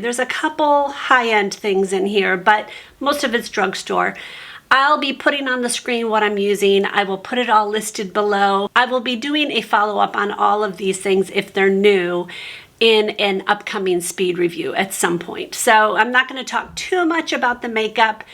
There's a couple high-end things in here, but most of it's drugstore. I'll be putting on the screen what I'm using. I will put it all listed below. I will be doing a follow-up on all of these things if they're new in an upcoming speed review at some point. So I'm not going to talk too much about the makeup.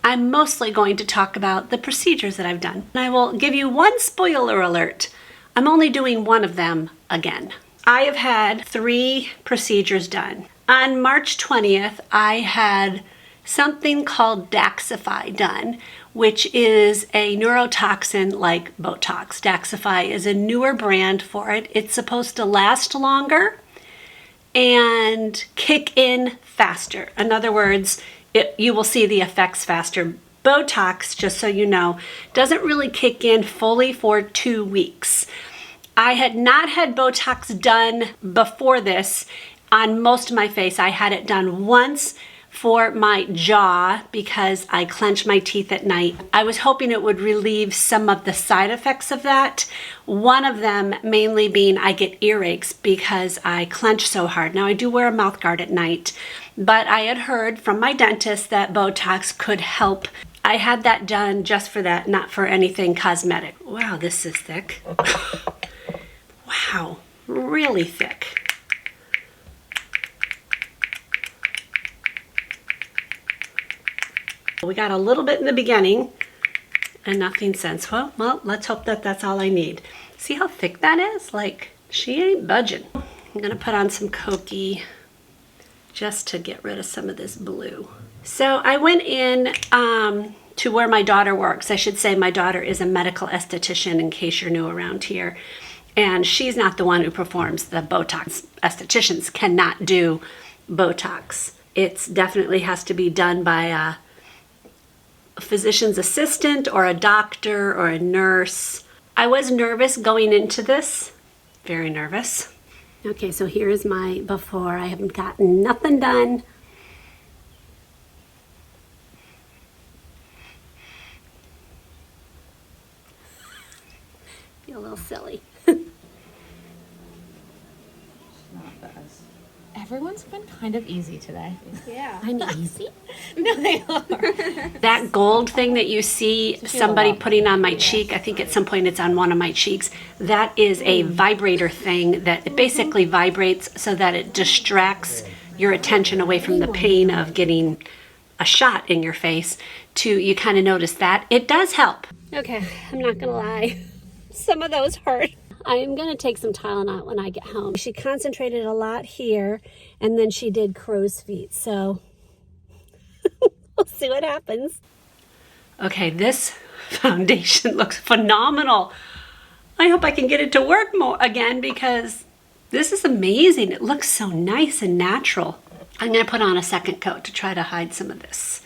I'm mostly going to talk about the procedures that I've done. And I will give you one spoiler alert. I'm only doing one of them again. I have had 3 procedures done. On March 20th, I had something called Daxxify done, which is a neurotoxin like Botox. Daxxify is a newer brand for it. It's supposed to last longer and kick in faster. In other words, you will see the effects faster. Botox, just so you know, doesn't really kick in fully for 2 weeks. I had not had Botox done before this on most of my face. I had it done once for my jaw because I clench my teeth at night. I was hoping it would relieve some of the side effects of that. One of them mainly being I get earaches because I clench so hard. Now I do wear a mouth guard at night, but I had heard from my dentist that Botox could help. I had that done just for that, not for anything cosmetic. Wow, this is thick. Wow, really thick. We got a little bit in the beginning and nothing since. Well, let's hope that that's all I need. See how thick that is? Like, she ain't budging. I'm gonna put on some Koki just to get rid of some of this blue. So I went in to where my daughter works. I should say my daughter is a medical esthetician, in case you're new around here. And she's not the one who performs the Botox. Estheticians cannot do Botox. It definitely has to be done by a physician's assistant or a doctor or a nurse. I was nervous going into this, very nervous. Okay, so here is my before. I haven't gotten nothing done. Feel a little silly. Everyone's been kind of easy today. Yeah. I'm easy. No, they are. That gold thing that you see somebody putting on my cheek, I think at some point it's on one of my cheeks, that is a vibrator thing that it basically vibrates so that it distracts your attention away from the pain of getting a shot in your face to, you kind of notice that. It does help. Okay, I'm not gonna lie. Some of those hurt. I am going to take some Tylenol when I get home. She concentrated a lot here, and then she did crow's feet, so we'll see what happens. Okay, this foundation looks phenomenal. I hope I can get it to work more again because this is amazing. It looks so nice and natural. I'm going to put on a second coat to try to hide some of this.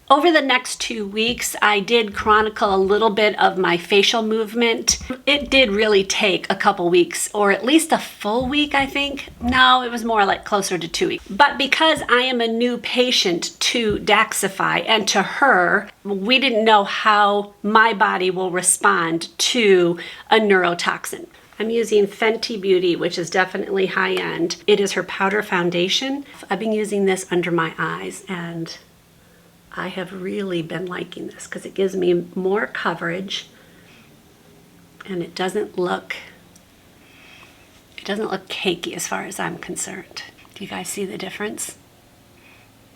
Over the next 2 weeks, I did chronicle a little bit of my facial movement. It did really take a couple weeks, or at least a full week, I think. No, it was more like closer to 2 weeks. But because I am a new patient to Daxxify and to her, we didn't know how my body will respond to a neurotoxin. I'm using Fenty Beauty, which is definitely high-end. It is her powder foundation. I've been using this under my eyes, and I have really been liking this because it gives me more coverage and it doesn't look cakey as far as I'm concerned. Do you guys see the difference?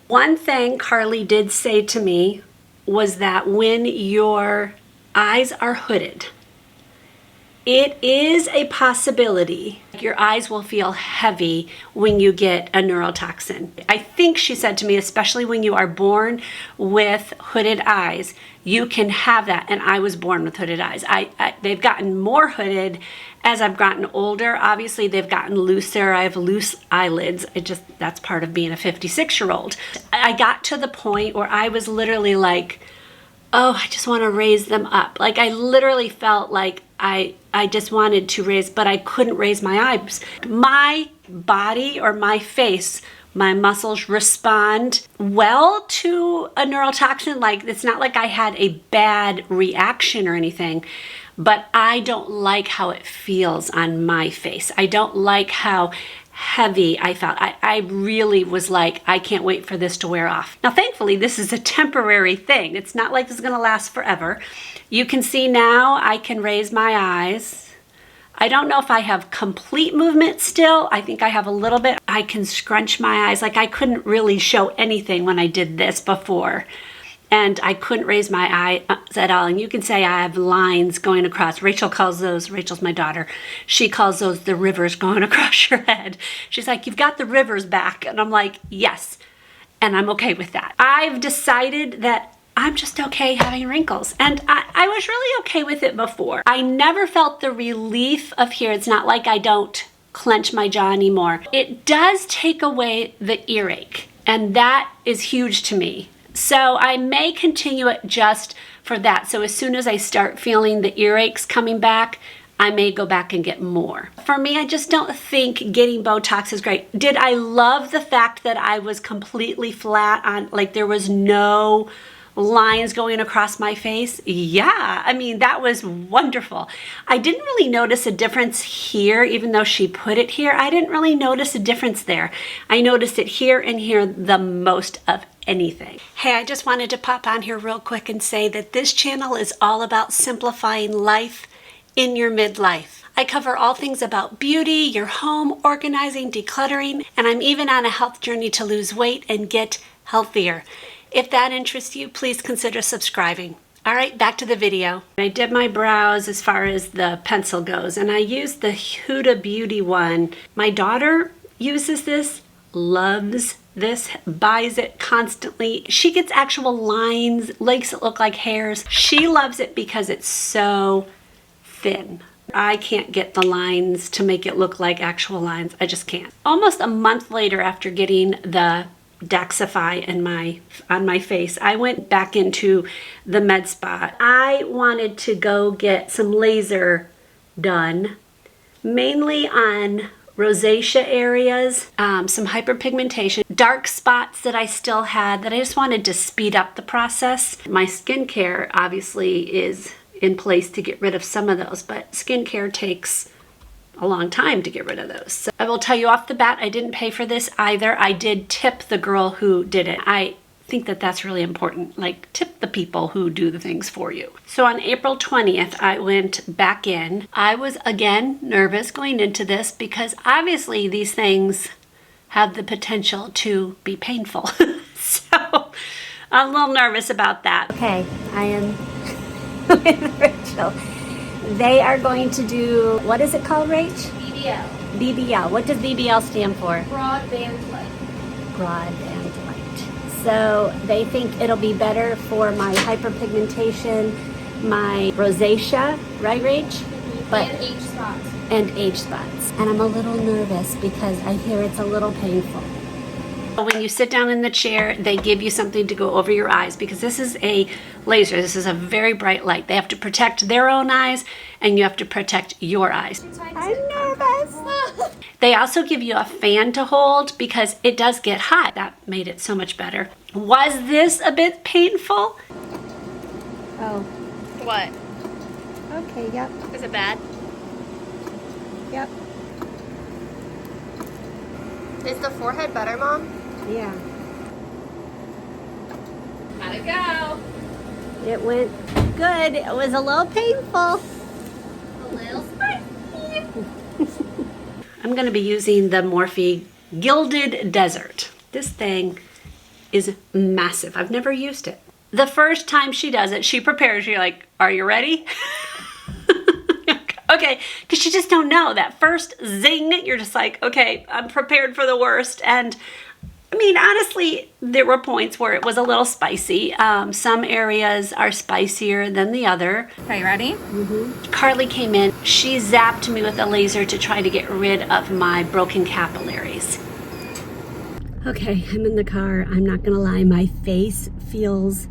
One thing Carly did say to me was that when your eyes are hooded, it is a possibility your eyes will feel heavy when you get a neurotoxin. I think she said to me, especially when you are born with hooded eyes, you can have that. And I was born with hooded eyes. They've gotten more hooded as I've gotten older. Obviously, they've gotten looser. I have loose eyelids. That's part of being a 56-year-old. I got to the point where I was literally like, oh, I just want to raise them up. Like, I literally felt like I just wanted to raise, but I couldn't raise my eyes. My body or my face, my muscles respond well to a neurotoxin. Like, it's not like I had a bad reaction or anything, but I don't like how it feels on my face. I don't like how heavy I felt. I really was like, I can't wait for this to wear off. Now, thankfully, this is a temporary thing. It's not like it's gonna last forever. You can see now I can raise my eyes. I don't know if I have complete movement still. I think I have a little bit. I can scrunch my eyes. Like I couldn't really show anything when I did this before. And I couldn't raise my eyes at all. And you can say I have lines going across. Rachel calls those, Rachel's my daughter, she calls those the rivers going across your head. She's like, you've got the rivers back. And I'm like, yes. And I'm okay with that. I've decided that I'm just okay having wrinkles. And I was really okay with it before. I never felt the relief of here. It's not like I don't clench my jaw anymore. It does take away the earache. And that is huge to me. So I may continue it just for that. So as soon as I start feeling the earaches coming back, I may go back and get more. For me, I just don't think getting Botox is great. Did I love the fact that I was completely flat on, like there was no lines going across my face? Yeah, I mean, that was wonderful. I didn't really notice a difference here, even though she put it here. I didn't really notice a difference there. I noticed it here and here the most of anything. Hey, I just wanted to pop on here real quick and say that this channel is all about simplifying life in your midlife. I cover all things about beauty, your home, organizing, decluttering, and I'm even on a health journey to lose weight and get healthier. If that interests you, please consider subscribing. All right, back to the video. I did my brows as far as the pencil goes, and I used the Huda Beauty one. My daughter uses this, loves this, buys it constantly. She gets actual lines, legs that look like hairs. She loves it because it's so thin. I can't get the lines to make it look like actual lines. I just can't. Almost a month later after getting the Daxxify on my face, I went back into the med spa. I wanted to go get some laser done, mainly on rosacea areas, some hyperpigmentation, dark spots that I still had that I just wanted to speed up the process. My skincare obviously is in place to get rid of some of those, but skincare takes a long time to get rid of those. So I will tell you off the bat, I didn't pay for this either. I did tip the girl who did it. I think that that's really important. Like, tip the people who do the things for you. So on April 20th, I went back in. I was again nervous going into this because obviously these things have the potential to be painful. So I'm a little nervous about that. Okay, I am with Rachel. They are going to do, what is it called, Rach? BBL. BBL. What does BBL stand for? Broadband light. Broadband light. So they think it'll be better for my hyperpigmentation, my rosacea, right, Rach? But And age spots. and age spots. And I'm a little nervous because I hear it's a little painful. When you sit down in the chair, they give you something to go over your eyes because this is a laser. This is a very bright light. They have to protect their own eyes and you have to protect your eyes. I'm nervous. They also give you a fan to hold because it does get hot. That made it so much better. Was this a bit painful? Oh, What? okay, yep, Is it bad? yep, Is the forehead better, Mom? yeah. How'd it go? It went good. It was a little painful. A little spicy. I'm going to be using the Morphe Gilded Desert. This thing is massive. I've never used it. The first time she does it, she prepares. You're like, are you ready? Okay, because you just don't know. That first zing, you're just like, okay, I'm prepared for the worst. And I mean, honestly, there were points where it was a little spicy. Some areas are spicier than the other. Okay, you ready? Carly came in. She zapped me with a laser to try to get rid of my broken capillaries. Okay, I'm in the car. I'm not gonna lie, my face feels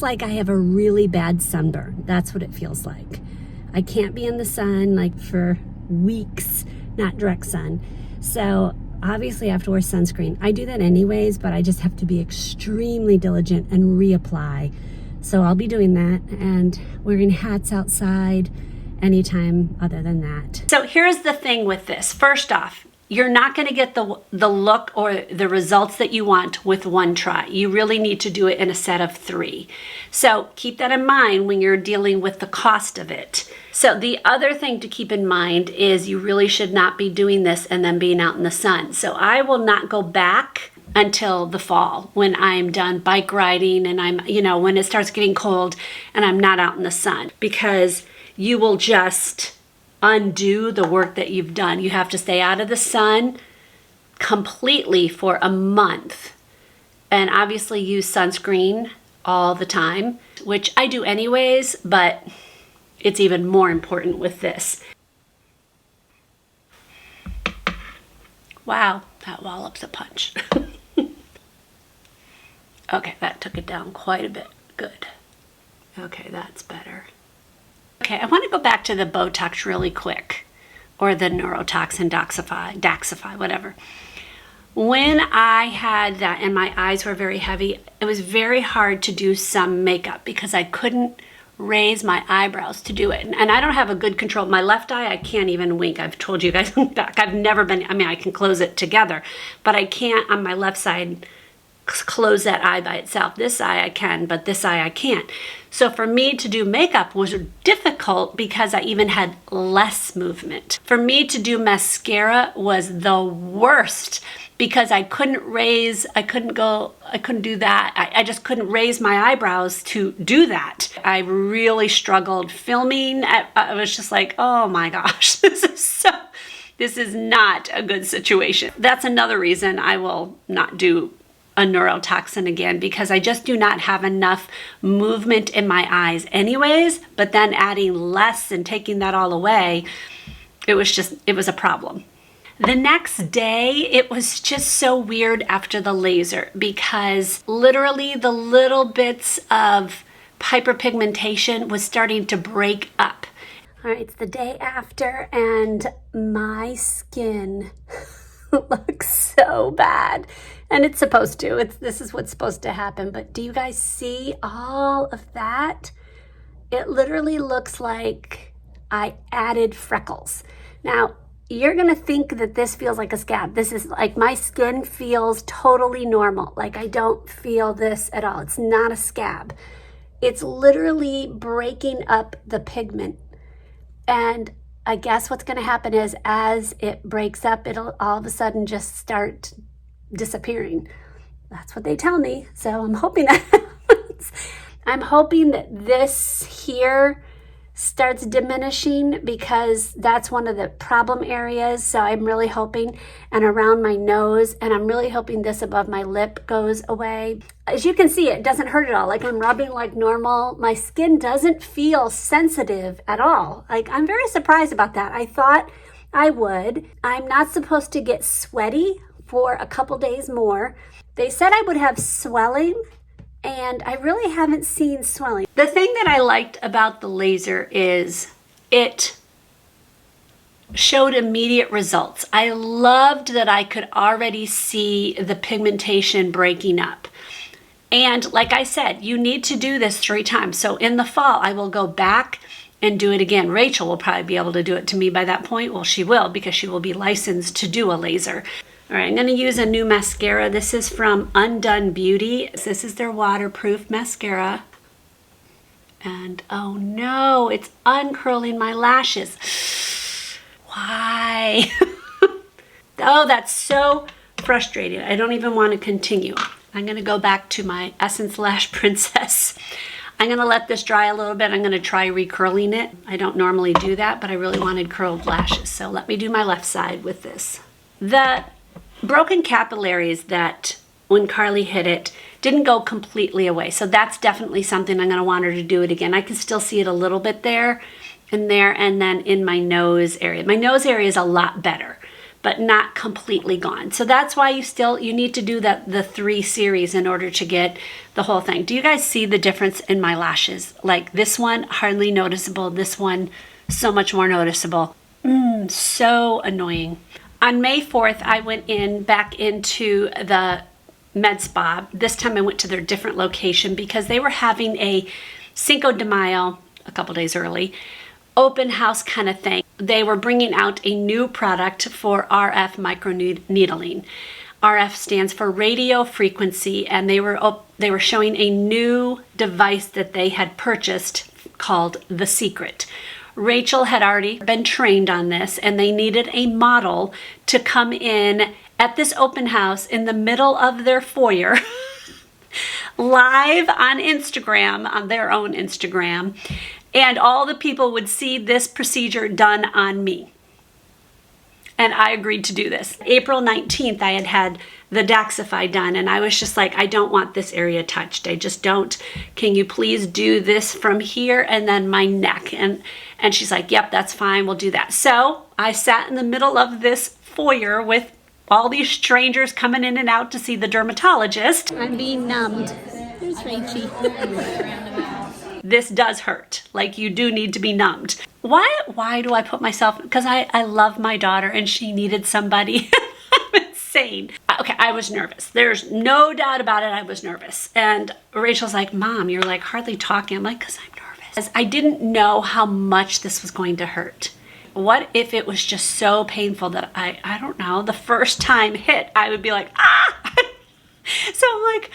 like I have a really bad sunburn. That's what it feels like. I can't be in the sun like for weeks, not direct sun. So obviously I have to wear sunscreen. I do that anyways, but I just have to be extremely diligent and reapply. So I'll be doing that and wearing hats outside anytime other than that. So here's the thing with this. First off, you're not going to get the look or the results that you want with one try. You really need to do it in a set of 3. So keep that in mind when you're dealing with the cost of it. So the other thing to keep in mind is you really should not be doing this and then being out in the sun. So I will not go back until the fall when I'm done bike riding and I'm, when it starts getting cold and I'm not out in the sun, because you will just undo the work that you've done. You have to stay out of the sun completely for a month, and obviously use sunscreen all the time, which I do anyways, but it's even more important with this. Wow, that wallop's a punch. Okay, that took it down quite a bit. Good. Okay, that's better. Okay, I want to go back to the Botox really quick, or the neurotoxin, Daxxify, whatever. When I had that and my eyes were very heavy, it was very hard to do some makeup because I couldn't raise my eyebrows to do it. And I don't have a good control. My left eye, I can't even wink. I've told you guys back. I've never been, I can close it together, but I can't on my left side close that eye by itself. This eye I can, but this eye I can't. So for me to do makeup was difficult because I even had less movement. For me to do mascara was the worst because I couldn't do that. I just couldn't raise my eyebrows to do that. I really struggled filming. I was just like, oh my gosh, this is not a good situation. That's another reason I will not do a neurotoxin again, because I just do not have enough movement in my eyes anyways, but then adding less and taking that all away, it was a problem. The next day, it was just so weird after the laser because literally the little bits of hyperpigmentation was starting to break up. All right, it's the day after and my skin looks so bad. And it's supposed to. This is what's supposed to happen. But do you guys see all of that? It literally looks like I added freckles. Now, you're going to think that this feels like a scab. This is like my skin feels totally normal. Like I don't feel this at all. It's not a scab. It's literally breaking up the pigment. And I guess what's going to happen is as it breaks up, it'll all of a sudden just start disappearing. That's what they tell me. So I'm hoping that happens. I'm hoping that this here starts diminishing because that's one of the problem areas. So I'm really hoping, and around my nose, and I'm really hoping this above my lip goes away. As you can see, it doesn't hurt at all. Like I'm rubbing like normal. My skin doesn't feel sensitive at all. Like I'm very surprised about that. I thought I would. I'm not supposed to get sweaty for a couple days more. They said I would have swelling, and I really haven't seen swelling. The thing that I liked about the laser is it showed immediate results. I loved that I could already see the pigmentation breaking up. And like I said, you need to do this 3 times. So in the fall, I will go back and do it again. Rachel will probably be able to do it to me by that point. Well, she will, because she will be licensed to do a laser. All right, I'm going to use a new mascara. This is from Undone Beauty. This is their waterproof mascara. And oh no, it's uncurling my lashes. Why? Oh, that's so frustrating. I don't even want to continue. I'm going to go back to my Essence Lash Princess. I'm going to let this dry a little bit. I'm going to try recurling it. I don't normally do that, but I really wanted curled lashes. So let me do my left side with this. The broken capillaries that when Carly hit it didn't go completely away. So that's definitely something I'm going to want her to do it again. I can still see it a little bit there and there, and then in my nose area. My nose area is a lot better, but not completely gone. So that's why you need to do the 3 series in order to get the whole thing. Do you guys see the difference in my lashes? Like this one, hardly noticeable. This one, so much more noticeable. So annoying. On May 4th, I went back into the med spa. This time I went to their different location because they were having a Cinco de Mayo, a couple days early, open house kind of thing. They were bringing out a new product for RF microneedling. RF stands for radio frequency, and they were showing a new device that they had purchased called The Secret. Rachel had already been trained on this, and they needed a model to come in at this open house in the middle of their foyer, live on Instagram, on their own Instagram, and all the people would see this procedure done on me. And I agreed to do this. April 19th, I had the Daxxify done, and I was just like, I don't want this area touched. I just don't. Can you please do this from here and then my neck? And she's like, yep, that's fine. We'll do that. So I sat in the middle of this foyer with all these strangers coming in and out to see the dermatologist. I'm being numbed. There's Rachie. This does hurt. Like, you do need to be numbed. Why do I put myself, because I love my daughter and she needed somebody. I'm insane. Okay, I was nervous. There's no doubt about it. I was nervous. And Rachel's like, Mom, you're like hardly talking. I'm like, because I'm nervous. I didn't know how much this was going to hurt. What if it was just so painful that I don't know, the first time hit, I would be like, ah! So I'm like,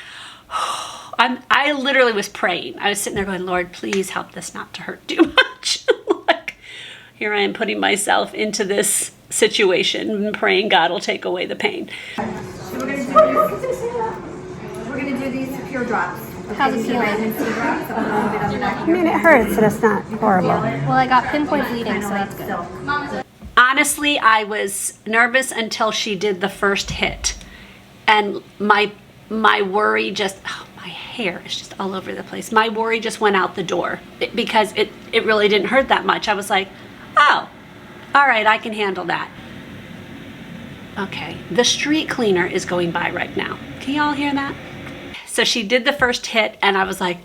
I literally was praying. I was sitting there going, Lord, please help this not to hurt too much. Like, here I am putting myself into this situation and praying God will take away the pain. So we're gonna do these pure drops. Okay, How's it these are feel? vitamin C drops. A little bit on the back I here. mean, it hurts, but it's not horrible. Well, I got pinpoint bleeding, so that's good. Honestly, I was nervous until she did the first hit. And my worry just, my hair is just all over the place. My worry just went out the door because it really didn't hurt that much. I was like, oh, all right, I can handle that. Okay, the street cleaner is going by right now. Can y'all hear that? So she did the first hit and I was like,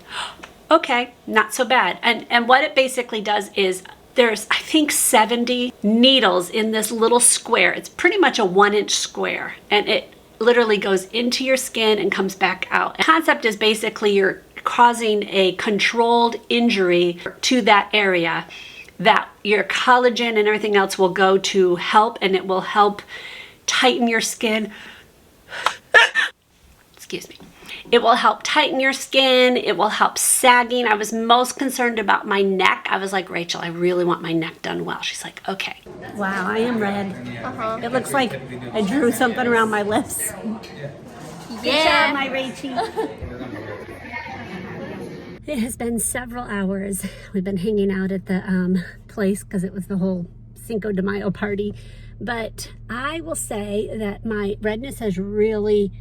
okay, not so bad. And what it basically does is there's, I think, 70 needles in this little square. It's pretty much a 1-inch square, and it literally goes into your skin and comes back out. The concept is basically you're causing a controlled injury to that area that your collagen and everything else will go to help, and it will help tighten your skin. Excuse me. It will help tighten your skin. It will help sagging. I was most concerned about my neck. I was like, Rachel, I really want my neck done well. She's like, okay. Wow, I am red. It looks like I drew something around my lips. Good job, my Rachie. It has been several hours. We've been hanging out at the place because it was the whole Cinco de Mayo party. But I will say that my redness has really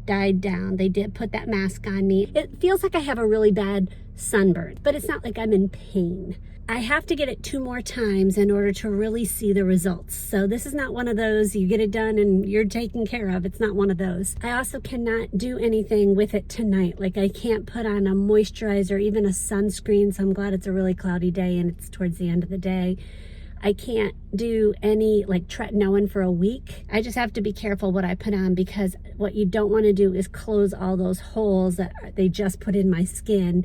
died down. They did put that mask on me. It feels like I have a really bad sunburn, but it's not like I'm in pain. I have to get it 2 more times in order to really see the results. So this is not one of those you get it done and you're taken care of. It's not one of those. I also cannot do anything with it tonight. Like, I can't put on a moisturizer, even a sunscreen. So I'm glad it's a really cloudy day and it's towards the end of the day. I can't do any like tretinoin for a week. I just have to be careful what I put on, because what you don't want to do is close all those holes that they just put in my skin,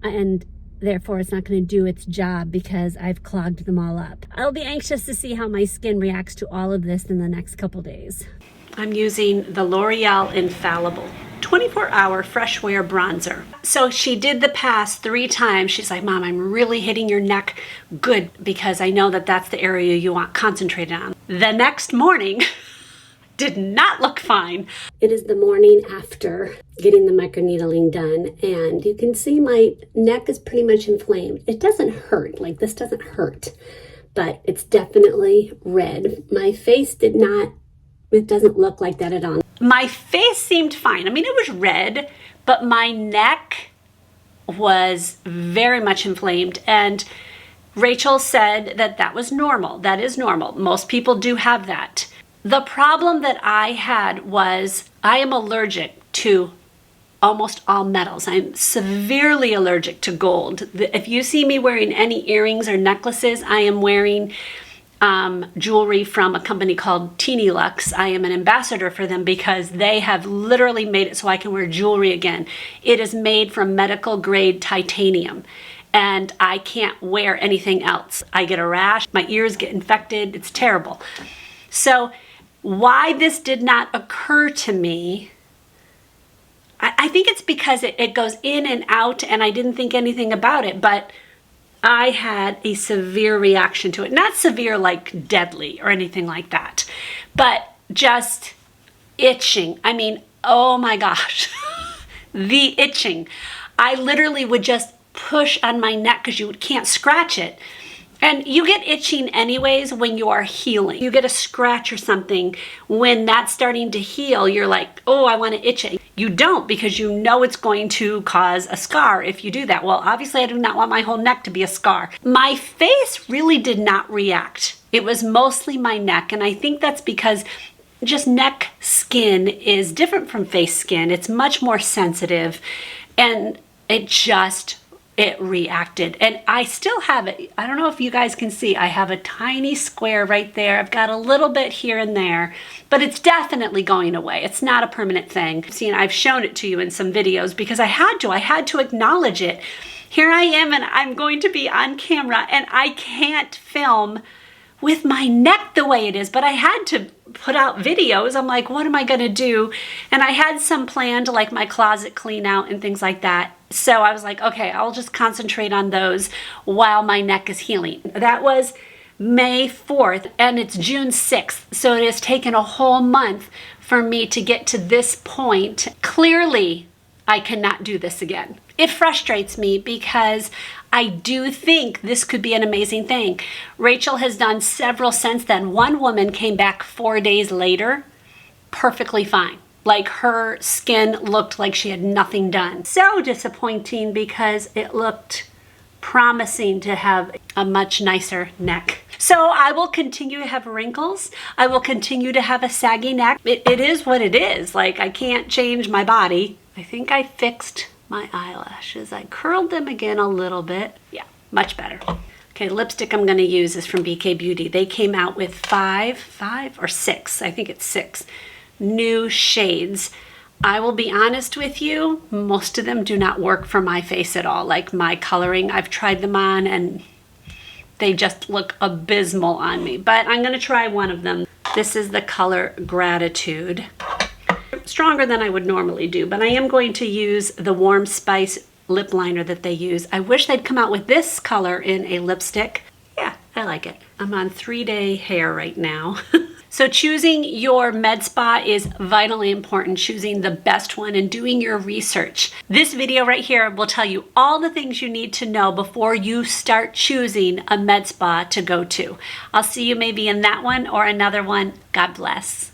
and therefore it's not going to do its job because I've clogged them all up. I'll be anxious to see how my skin reacts to all of this in the next couple days. I'm using the L'Oreal Infallible 24-hour fresh wear bronzer. So she did the pass 3 times. She's like, Mom, I'm really hitting your neck good because I know that that's the area you want concentrated on. The next morning did not look fine. It is the morning after getting the microneedling done, and you can see my neck is pretty much inflamed. It doesn't hurt, like this doesn't hurt, but it's definitely red. My face did not, it doesn't look like that at all. My face seemed fine. I mean, it was red, but my neck was very much inflamed, and Rachel said that that was normal. That is normal. Most people do have that. The problem that I had was I am allergic to almost all metals. I'm severely allergic to gold. If you see me wearing any earrings or necklaces, I am wearing jewelry from a company called Teeny Lux. I am an ambassador for them because they have literally made it so I can wear jewelry again. It is made from medical grade titanium. and I can't wear anything else. I get a rash, my ears get infected, it's terrible. So why this did not occur to me, I think it's because it goes in and out and I didn't think anything about it, but I had a severe reaction to it. Not severe like deadly or anything like that, but just itching. I mean, oh my gosh, the itching. I literally would just push on my neck because you can't scratch it. And you get itching anyways when you are healing. You get a scratch or something, when that's starting to heal, you're like, oh, I want to itch it. You don't, because you know it's going to cause a scar if you do that. Well, obviously I do not want my whole neck to be a scar. My face really did not react. It was mostly my neck, and I think that's because just neck skin is different from face skin. It's much more sensitive, and it reacted. And I still have it. I don't know if you guys can see, I have a tiny square right there. I've got a little bit here and there, but it's definitely going away. It's not a permanent thing. See, I've shown it to you in some videos because I had to acknowledge it. Here I am, and I'm going to be on camera, and I can't film with my neck the way it is, but I had to put out videos. I'm like, what am I gonna do? And I had some planned, like my closet clean out and things like that. So I was like, okay, I'll just concentrate on those while my neck is healing. That was May 4th, and it's June 6th. So it has taken a whole month for me to get to this point. Clearly, I cannot do this again. It frustrates me because I do think this could be an amazing thing. Rachel has done several since then. One woman came back 4 days later, perfectly fine. Like her skin looked like she had nothing done. So disappointing because it looked promising to have a much nicer neck. So I will continue to have wrinkles. I will continue to have a saggy neck. It is what it is. Like, I can't change my body. I think I fixed my eyelashes. I curled them again a little bit. Yeah, much better. Okay, lipstick I'm gonna use is from BK Beauty. They came out with five or six, I think it's 6 new shades. I will be honest with you, most of them do not work for my face at all. Like my coloring, I've tried them on and they just look abysmal on me, but I'm gonna try one of them. This is the color Gratitude. Stronger than I would normally do, but I am going to use the Warm Spice lip liner that they use. I wish they'd come out with this color in a lipstick. Yeah, I like it. I'm on 3-day hair right now. So choosing your med spa is vitally important, choosing the best one and doing your research. This video right here will tell you all the things you need to know before you start choosing a med spa to go to. I'll see you maybe in that one or another one. God bless.